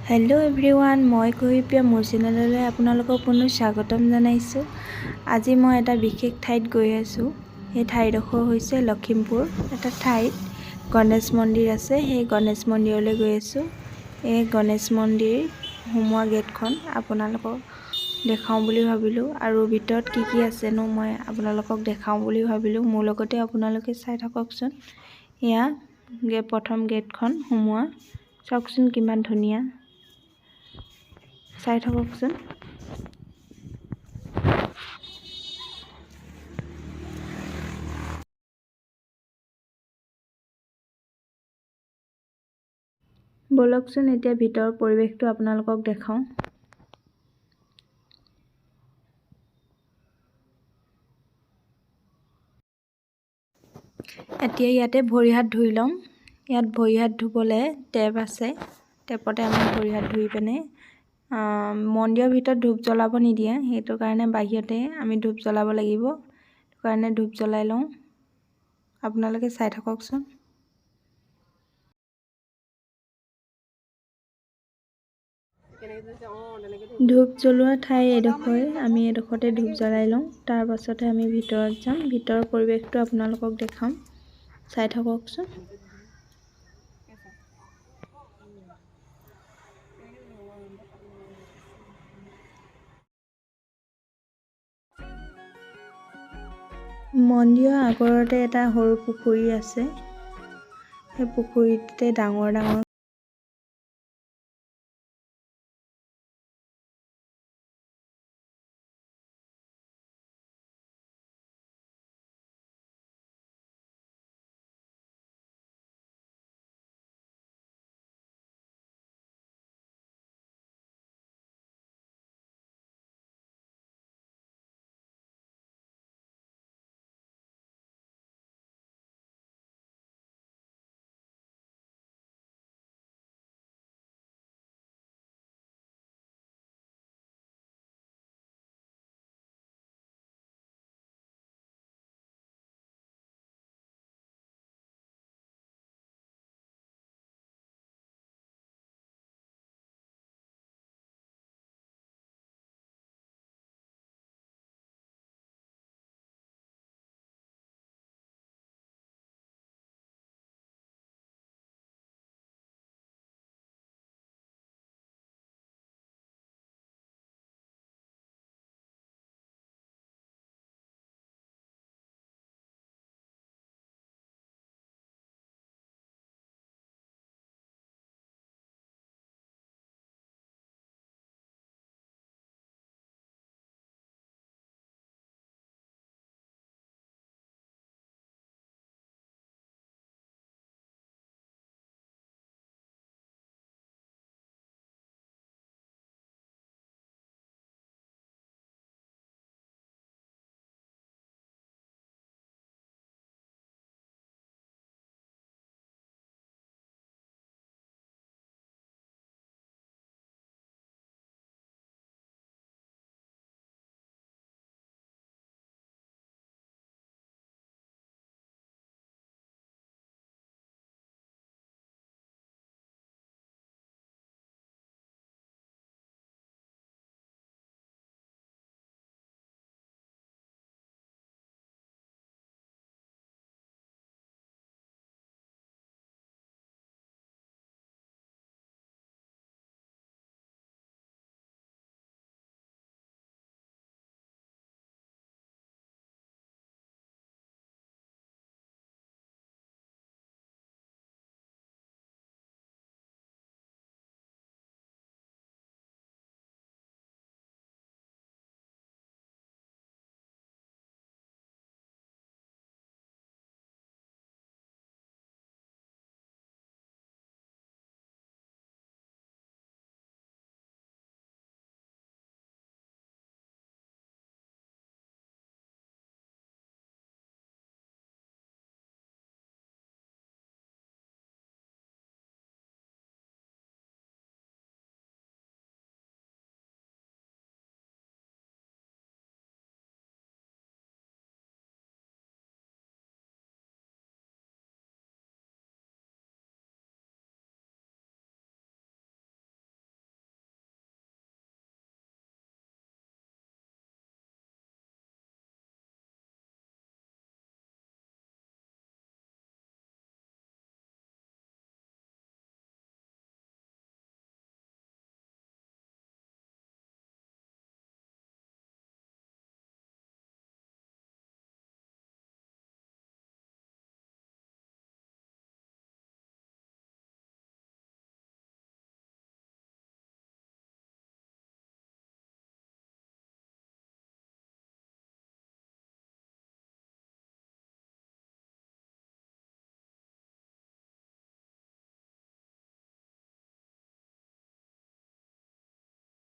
Hello' everyone, মই কুহিপ্ৰিয়া মোৰ চেনেললৈ আপোনালোকক পুনৰ স্বাগতম জনাইছোঁ। আজি মই এটা বিশেষ ঠাইত গৈ আছোঁ। সেই ঠাইডোখৰ হৈছে লখিমপুৰ। এটা ঠাইত গণেশ মন্দিৰ আছে, সেই গণেশ মন্দিৰলৈ গৈ আছোঁ। এই গণেশ মন্দিৰ সোমোৱা গেটখন আপোনালোকক দেখাওঁ বুলি ভাবিলোঁ, আৰু ভিতৰত কি কি আছেনো মই আপোনালোকক দেখাওঁ বুলি ভাবিলোঁ। মোৰ লগতে আপোনালোকে চাই থাককচোন। এয়া প্ৰথম গেটখন সোমোৱা, চাওকচোন কিমান ধুনীয়া, চাই থাককচোন। বলকচোন এতিয়া ভিতৰৰ পৰিৱেশটো আপোনালোকক দেখাওঁ। এতিয়া ইয়াতে ভৰি হাত ধুই ল'ম। ইয়াত ভৰি হাত ধুবলৈ টেপ আছে, টেপতে আমি ভৰি হাত ধুই পিনে মন্দিৰৰ ভিতৰত ধূপ জ্বলাব নিদিয়ে, সেইটো কাৰণে বাহিৰতে আমি ধূপ জ্বলাব লাগিব। সেইটো কাৰণে ধূপ জ্বলাই লওঁ, আপোনালোকে চাই থাককচোন। ধূপ জ্বলোৱা ঠাই এডোখৰ, আমি এডোখৰতে ধূপ জ্বলাই লওঁ। তাৰ পাছতে আমি ভিতৰত যাম, ভিতৰৰ পৰিৱেশটো আপোনালোকক দেখাম, চাই থাককচোন। মন্দিৰৰ আগৰতে এটা সৰু পুখুৰী আছে, সেই পুখুৰীতে ডাঙৰ ডাঙৰ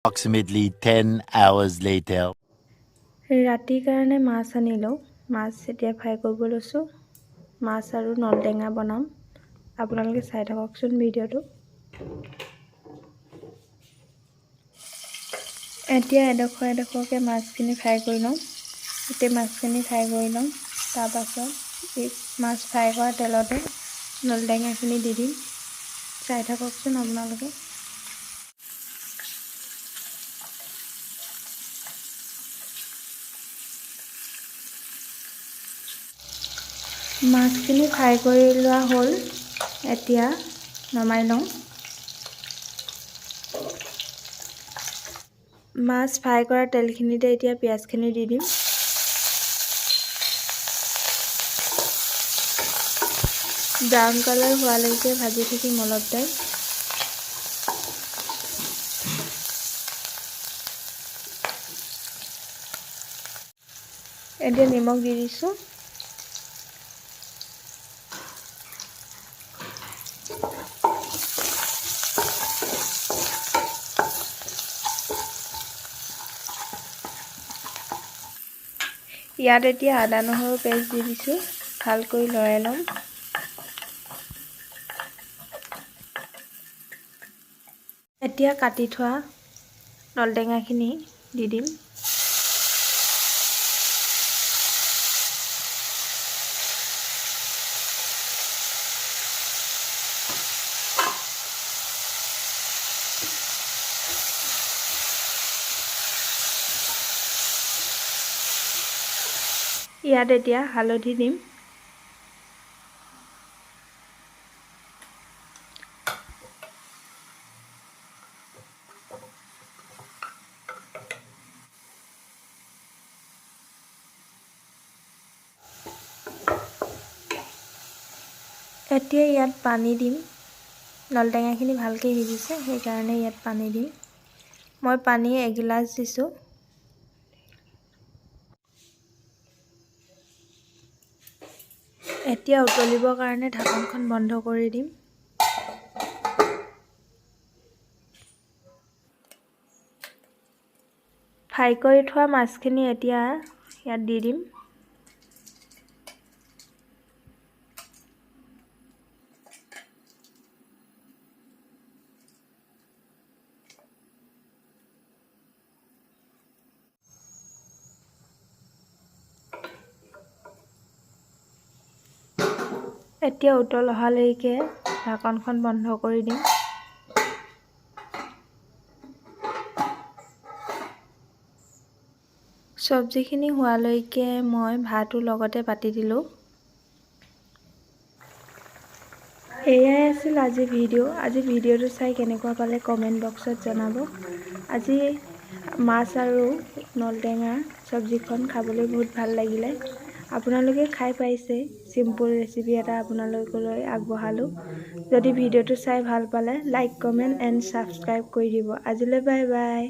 Approximately 10 hours later. ৰাতিৰ কাৰণে মাছ আনিলোঁ। মাছ এতিয়া ফ্ৰাই কৰিব লৈছোঁ। মাছ আৰু নলটেঙা বনাম। আপোনালোকে চাই থাককচোন ভিডিঅ'টো। এতিয়া এডোখৰ এডোখৰকৈ মাছখিনি ফ্ৰাই কৰি ল'ম। গোটেই মাছখিনি ফ্ৰাই কৰি ল'ম। তাৰপাছত এই মাছ ফ্ৰাই কৰা তেলতে নলটেঙাখিনি দি দিম। চাই থাককচোন আপোনালোকে। মাছখিনি ফ্ৰাই কৰি লোৱা হ'ল। এতিয়া নমাই লওঁ। মাছ ফ্ৰাই কৰা তেলখিনিতে এতিয়া পিঁয়াজখিনি দি দিম। ব্ৰাউন কালাৰ হোৱালৈকে ভাজি থাকিম অলপ টাইম। এতিয়া নিমখ দি দিছোঁ। ইয়াত এতিয়া আদা নহৰু পেষ্ট দি দিছোঁ। ভালকৈ লৰাই ল'ম। এতিয়া কাটি থোৱা নলটেঙাখিনি দি দিম। ইয়াত এতিয়া হালধি দিম। এতিয়া ইয়াত পানী দিম। নলটেঙাখিনি ভালকৈ সিজিছে, সেইকাৰণে ইয়াত পানী দিম। মই পানী এগিলাচ দিছোঁ। এতিয়া উতলিবৰ কাৰণে ঢাকনখন বন্ধ কৰি দিম। ফ্ৰাই কৰি থোৱা মাছখিনি এতিয়া ইয়াত দি দিম। এতিয়া উতল অহালৈকে ঢাকনখন বন্ধ কৰি দিম। চব্জিখিনি হোৱালৈকে মই ভাতো লগতে পাতি দিলোঁ। এয়াই আছিল আজিৰ ভিডিঅ'। আজি ভিডিঅ'টো চাই কেনেকুৱা পালে কমেণ্ট বক্সত জনাব। আজি মাছ আৰু নলটেঙা চব্জিখন খাবলৈ বহুত ভাল লাগিলে। আপোনালোকে খাই পাইছে। চিম্পুল ৰেচিপি এটা আপোনালোকলৈ আগবঢ়ালোঁ। যদি ভিডিঅ'টো চাই ভাল পালে লাইক, কমেণ্ট এণ্ড ছাবস্ক্ৰাইব কৰি দিব। আজিলৈ বাই বাই।